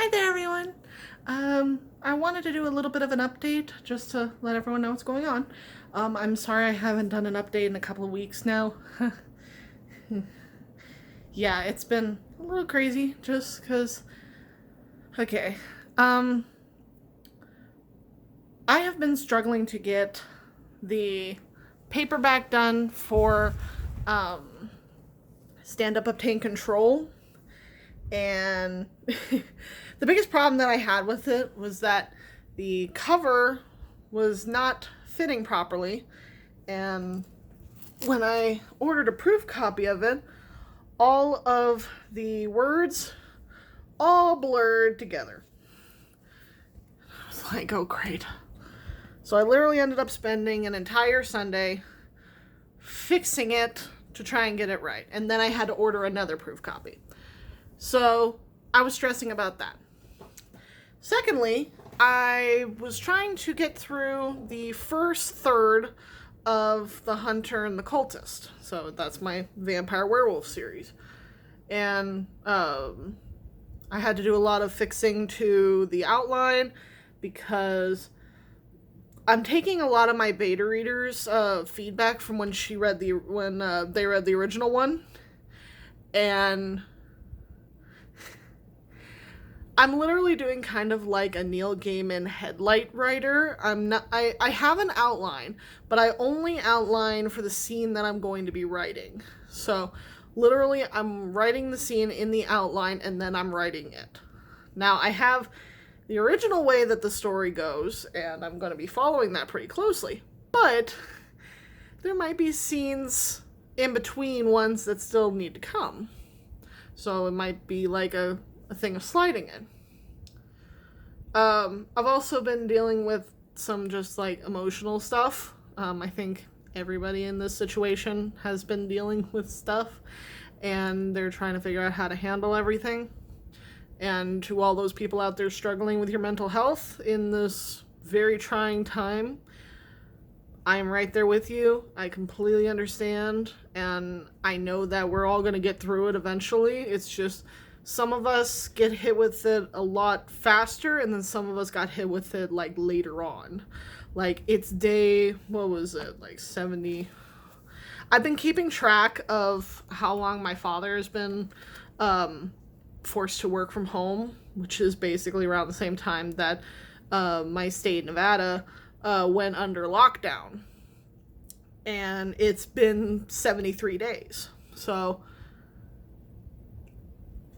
Hi there, everyone. I wanted to do a little bit of an update just to let everyone know what's going on. I'm sorry I haven't done an update in a couple of weeks now. Yeah, it's been a little crazy just because. Okay. Um, I have been struggling to get the paperback done for Stand Up, Obtain Control. And the biggest problem that I had with it was that the cover was not fitting properly. And when I ordered a proof copy of it, all of the words all blurred together. I was like, oh, great. So I literally ended up spending an entire Sunday fixing it to try and get it right. And then I had to order another proof copy. So I was stressing about that. Secondly, I was trying to get through the first third of The Hunter and the Cultist. So that's my vampire werewolf series. And I had to do a lot of fixing to the outline because I'm taking a lot of my beta readers' feedback from when they read the original one, and I'm literally doing kind of like a Neil Gaiman headlight writer. I have an outline, but I only outline for the scene that I'm going to be writing. So literally I'm writing the scene in the outline and then I'm writing it. Now I have the original way that the story goes, and I'm going to be following that pretty closely. But there might be scenes in between ones that still need to come. So it might be like a thing of sliding in. I've also been dealing with some just like emotional stuff. I think everybody in this situation has been dealing with stuff, and they're trying to figure out how to handle everything. And to all those people out there struggling with your mental health in this very trying time, I'm right there with you. I completely understand, and I know that we're all going to get through it eventually. It's just some of us get hit with it a lot faster, and then some of us got hit with it like later on. Like it's day, what was it, like 70. I've been keeping track of how long my father has been forced to work from home, which is basically around the same time that my state, Nevada, went under lockdown. And it's been 73 days. So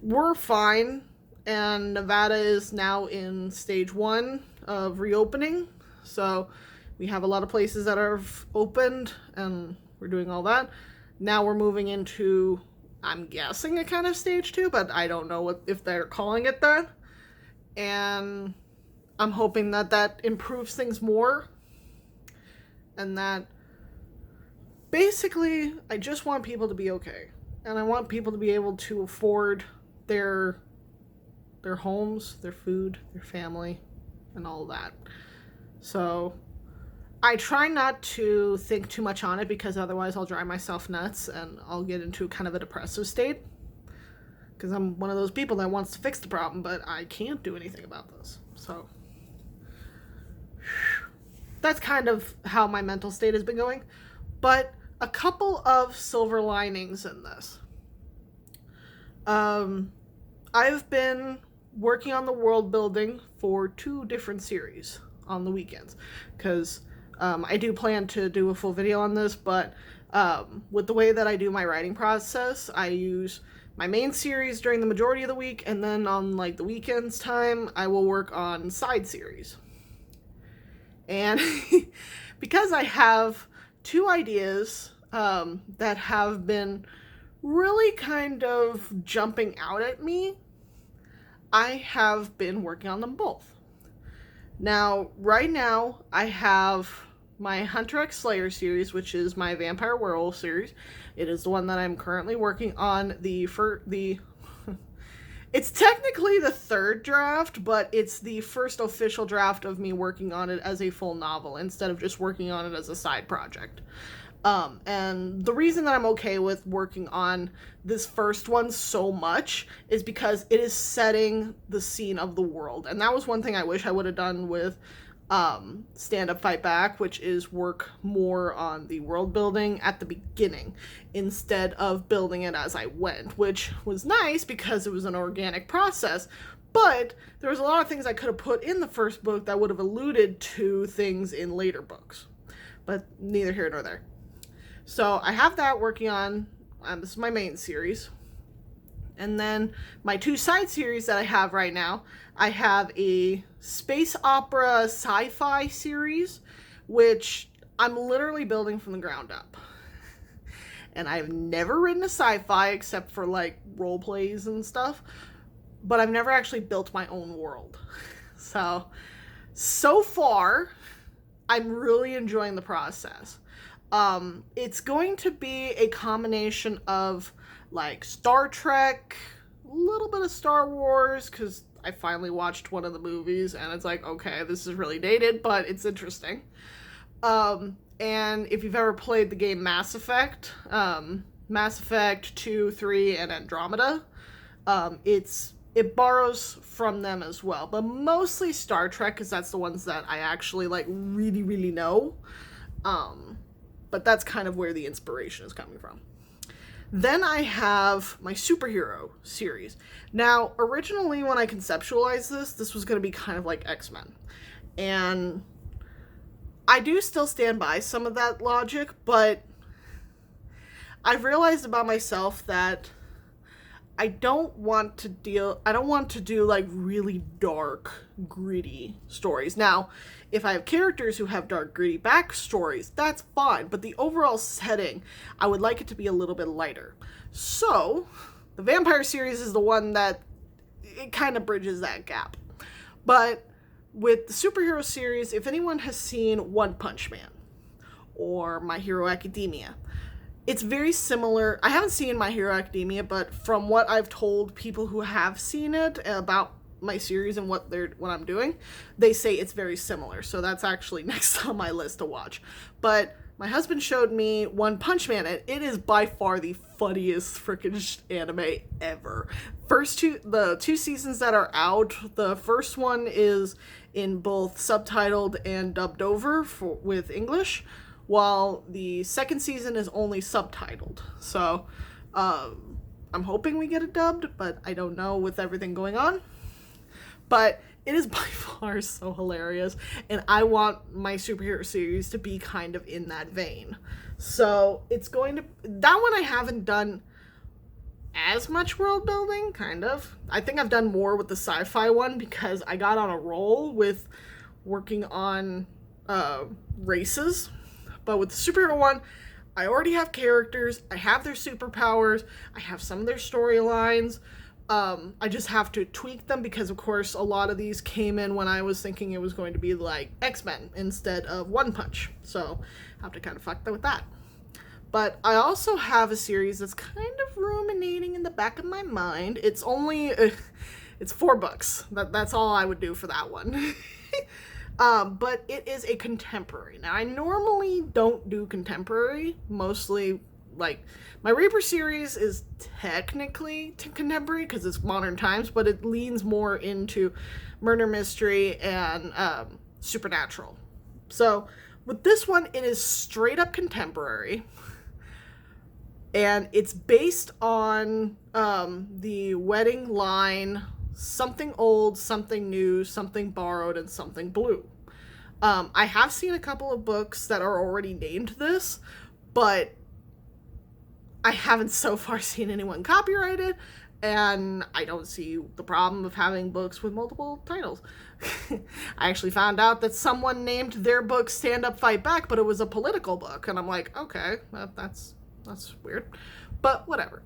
we're fine. And Nevada is now in stage 1 of reopening. So we have a lot of places that are opened, and we're doing all that. Now we're moving into, I'm guessing, a kind of stage 2, but I don't know if they're calling it that. And I'm hoping that that improves things more. And that basically, I just want people to be okay. And I want people to be able to afford their homes, their food, their family, and all that. So I try not to think too much on it, because otherwise I'll drive myself nuts and I'll get into kind of a depressive state. Because I'm one of those people that wants to fix the problem, but I can't do anything about this. So that's kind of how my mental state has been going. But a couple of silver linings in this. I've been working on the world building for 2 different series on the weekends, because I do plan to do a full video on this, but with the way that I do my writing process, I use my main series during the majority of the week, and then on like the weekends time, I will work on side series. And because I have 2 ideas that have been really kind of jumping out at me, I have been working on them both. Now, right now, I have my Hunter x Slayer series, which is my vampire werewolf series. It is the one that I'm currently working on. It's technically the 3rd draft, but it's the first official draft of me working on it as a full novel instead of just working on it as a side project. And the reason that I'm okay with working on this first one so much is because it is setting the scene of the world. And that was one thing I wish I would have done with Stand Up Fight Back, which is work more on the world building at the beginning instead of building it as I went, which was nice because it was an organic process. But there was a lot of things I could have put in the first book that would have alluded to things in later books. But neither here nor there. So I have that working on. This is my main series. And then my 2 side series that I have right now, I have a space opera sci-fi series, which I'm literally building from the ground up. And I've never written a sci-fi except for like role plays and stuff, but I've never actually built my own world. So far, I'm really enjoying the process. It's going to be a combination of like Star Trek, a little bit of Star Wars, because I finally watched one of the movies and it's like, okay, this is really dated, but it's interesting. And if you've ever played the game Mass Effect 2, 3, and Andromeda, it borrows from them as well, but mostly Star Trek, because that's the ones that I actually like really, really know. But that's kind of where the inspiration is coming from. Then I have my superhero series. Now, originally when I conceptualized this was going to be kind of like X-Men. And I do still stand by some of that logic, but I've realized about myself that I don't want to do like really dark, gritty stories. Now, if I have characters who have dark, gritty backstories, that's fine. But the overall setting, I would like it to be a little bit lighter. So, the vampire series is the one that it kind of bridges that gap. But with the superhero series, if anyone has seen One Punch Man or My Hero Academia, it's very similar. I haven't seen My Hero Academia, but from what I've told people who have seen it about my series and what I'm doing, they say it's very similar. So that's actually next on my list to watch. But my husband showed me One Punch Man, and it is by far the funniest freaking anime ever. The 2 seasons that are out, the first one is in both subtitled and dubbed over with English, while the second season is only subtitled. So, I'm hoping we get it dubbed, but I don't know with everything going on. But it is by far so hilarious, and I want my superhero series to be kind of in that vein. So, that one I haven't done as much world building, kind of. I think I've done more with the sci-fi one because I got on a roll with working on races. But with the superhero one, I already have characters, I have their superpowers, I have some of their storylines. I just have to tweak them because, of course, a lot of these came in when I was thinking it was going to be like X-Men instead of One Punch. So I have to kind of fuck with that. But I also have a series that's kind of ruminating in the back of my mind. It's 4 books. That's all I would do for that one. But it is a contemporary. Now, I normally don't do contemporary, mostly, like, my Reaper series is technically contemporary because it's modern times, but it leans more into murder mystery and supernatural. So, with this one, it is straight up contemporary, and it's based on the wedding line, something old, something new, something borrowed, and something blue. I have seen a couple of books that are already named this, but I haven't so far seen anyone copyright it, and I don't see the problem of having books with multiple titles. I actually found out that someone named their book Stand Up Fight Back, but it was a political book, and I'm like, okay, that's weird, but whatever.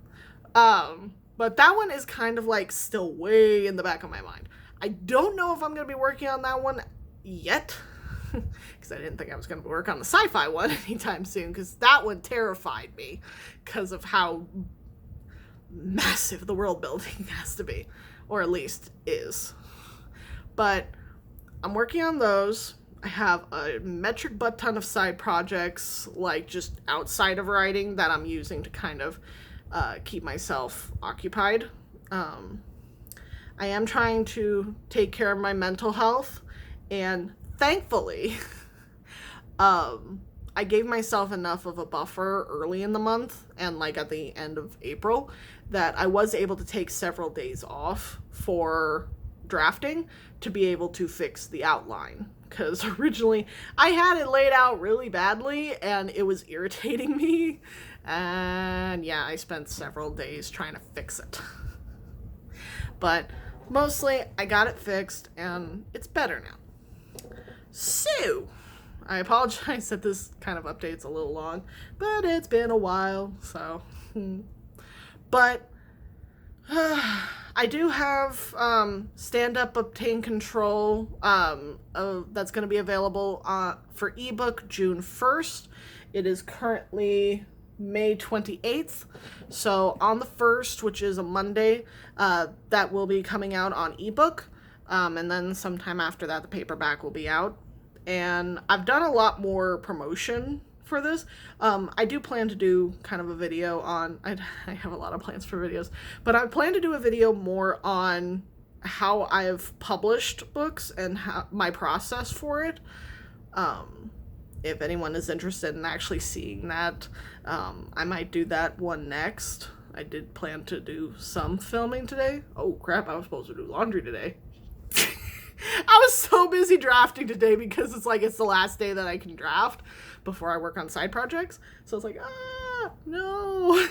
But that one is kind of like still way in the back of my mind. I don't know if I'm going to be working on that one yet, because I didn't think I was going to work on the sci-fi one anytime soon, because that one terrified me because of how massive the world building has to be, or at least is. But I'm working on those. I have a metric butt ton of side projects, like just outside of writing, that I'm using to kind of keep myself occupied. I am trying to take care of my mental health, and thankfully, I gave myself enough of a buffer early in the month and like at the end of April that I was able to take several days off for drafting to be able to fix the outline. Because originally I had it laid out really badly and it was irritating me. And yeah, I spent several days trying to fix it. But mostly I got it fixed and it's better now. So, I apologize that this kind of update's a little long, but it's been a while, so. But I do have Stand Up, Obtain Control that's going to be available for ebook June 1st. It is currently May 28th. So on the 1st, which is a Monday, that will be coming out on ebook. And then sometime after that, the paperback will be out. And I've done a lot more promotion for this. I do plan to do kind of a video on, I have a lot of plans for videos, but I plan to do a video more on how I've published books and how my process for it. If anyone is interested in actually seeing that, I might do that one next. I did plan to do some filming today. Oh crap, I was supposed to do laundry today. I was so busy drafting today because it's the last day that I can draft before I work on side projects. So it's like, no.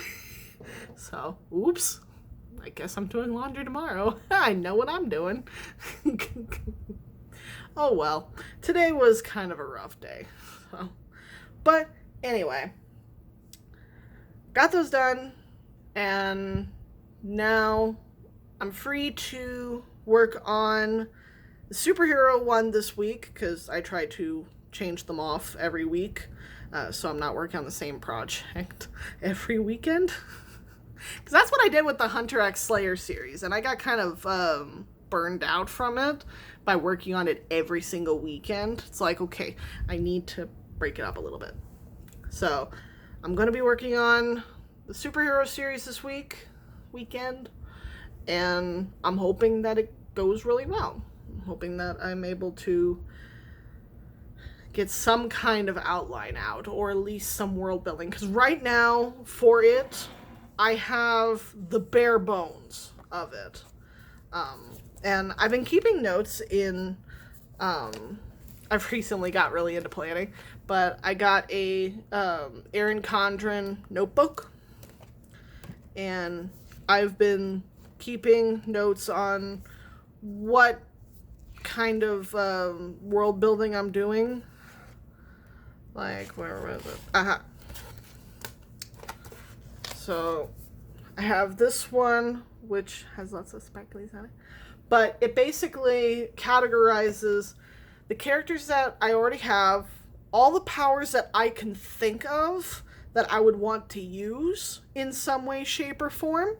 So, oops. I guess I'm doing laundry tomorrow. I know what I'm doing. Oh well. Today was kind of a rough day. So. But anyway. Got those done. And now I'm free to work on the superhero one this week because I try to change them off every week, so I'm not working on the same project every weekend. Because that's what I did with the Hunter X Slayer series, and I got kind of burned out from it by working on it every single weekend. It's like, okay, I need to break it up a little bit. So I'm going to be working on the superhero series this weekend, and I'm hoping that it goes really well. I'm hoping that I'm able to get some kind of outline out, or at least some world building. Because right now, for it, I have the bare bones of it. And I've been keeping notes in, I've recently got really into planning, but I got a Erin Condren notebook, and I've been keeping notes on what kind of world building I'm doing. Like, where was it? Aha. So I have this one, which has lots of sparklies on it, but it basically categorizes the characters that I already have, all the powers that I can think of that I would want to use in some way, shape, or form.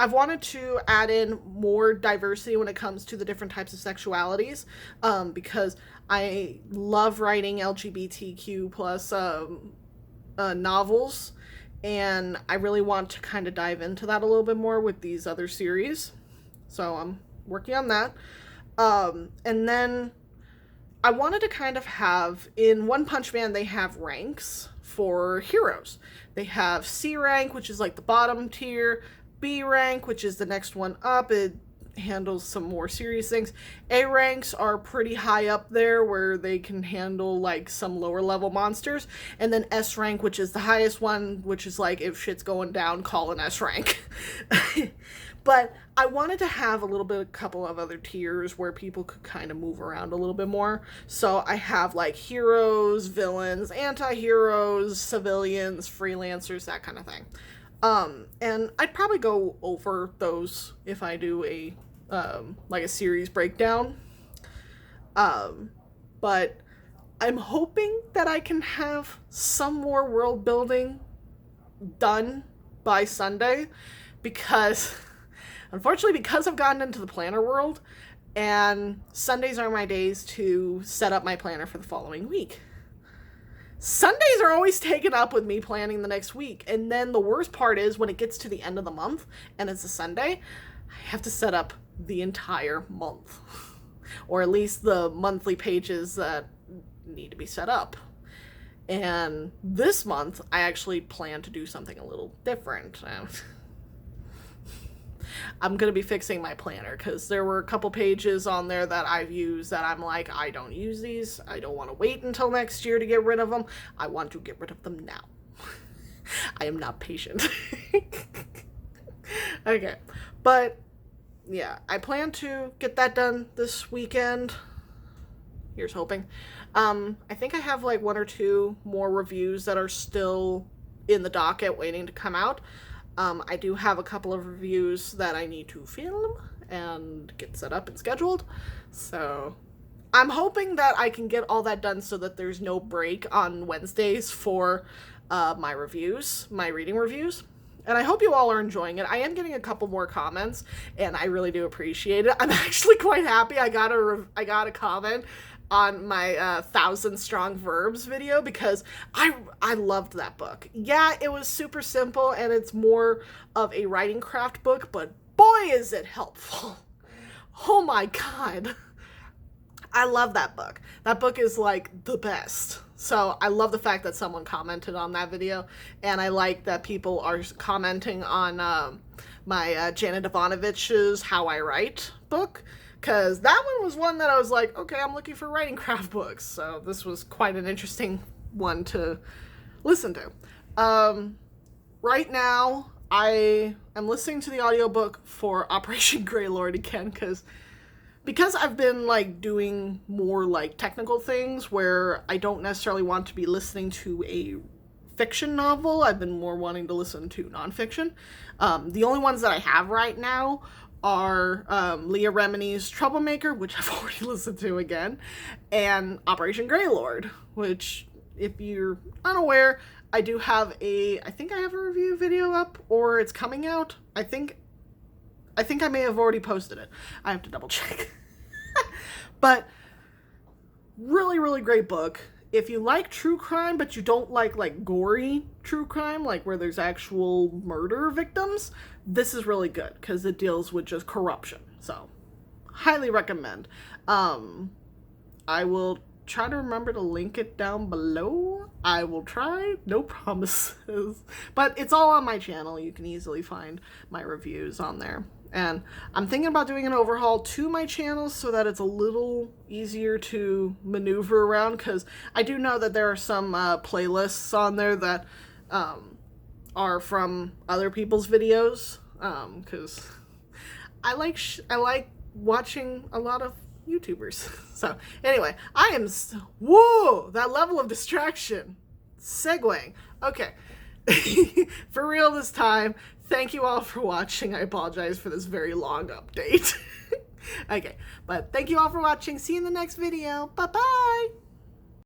I've wanted to add in more diversity when it comes to the different types of sexualities, because I love writing LGBTQ plus novels, and I really want to kind of dive into that a little bit more with these other series. So I'm working on that. And then I wanted to kind of have, in One Punch Man, they have ranks for heroes. They have C rank, which is like the bottom tier, B rank, which is the next one up. It handles some more serious things. A ranks are pretty high up there where they can handle like some lower level monsters. And then S rank, which is the highest one, which is like if shit's going down, call an S rank. But I wanted to have a couple of other tiers where people could kind of move around a little bit more. So I have like heroes, villains, anti-heroes, civilians, freelancers, that kind of thing. And I'd probably go over those if I do a series breakdown. But I'm hoping that I can have some more world building done by Sunday, because Unfortunately, because I've gotten into the planner world, and Sundays are my days to set up my planner for the following week. Sundays are always taken up with me planning the next week. And then the worst part is when it gets to the end of the month and it's a Sunday, I have to set up the entire month. Or at least the monthly pages that need to be set up. And this month, I actually plan to do something a little different. I'm going to be fixing my planner because there were a couple pages on there that I've used that I'm like, I don't use these. I don't want to wait until next year to get rid of them. I want to get rid of them now. I am not patient. Okay. But yeah, I plan to get that done this weekend. Here's hoping. I think I have like 1 or 2 more reviews that are still in the docket waiting to come out. I do have a couple of reviews that I need to film and get set up and scheduled. So I'm hoping that I can get all that done so that there's no break on Wednesdays for my reviews, my reading reviews. And I hope you all are enjoying it. I am getting a couple more comments, and I really do appreciate it. I'm actually quite happy I got a comment on my 1,000 Strong Verbs video because I loved that book. Yeah, it was super simple and it's more of a writing craft book, but boy is it helpful. Oh my god. I love that book. That book is like the best. So I love the fact that someone commented on that video, and I like that people are commenting on my Janet Ivanovich's How I Write book. Because that one was one that I was like, okay, I'm looking for writing craft books. So this was quite an interesting one to listen to. Right now, I am listening to the audiobook for Operation Greylord again because I've been like doing more like technical things where I don't necessarily want to be listening to a fiction novel. I've been more wanting to listen to nonfiction. The only ones that I have right now are Leah Remini's Troublemaker, which I've already listened to again, and Operation Greylord, which, if you're unaware, I do have I think I have a review video up, or it's coming out. I think I may have already posted it. I have to double check. But really, really great book. If you like true crime, but you don't like gory true crime, like where there's actual murder victims, this is really good because it deals with just corruption. So, highly recommend. I will try to remember to link it down below. I will try, no promises. But it's all on my channel. You can easily find my reviews on there. And I'm thinking about doing an overhaul to my channel so that it's a little easier to maneuver around, because I do know that there are some playlists on there that are from other people's videos, because I like watching a lot of YouTubers. So anyway, whoa, that level of distraction. Segueing. Okay. For real this time. Thank you all for watching. I apologize for this very long update. Okay, but thank you all for watching. See you in the next video. Bye-bye!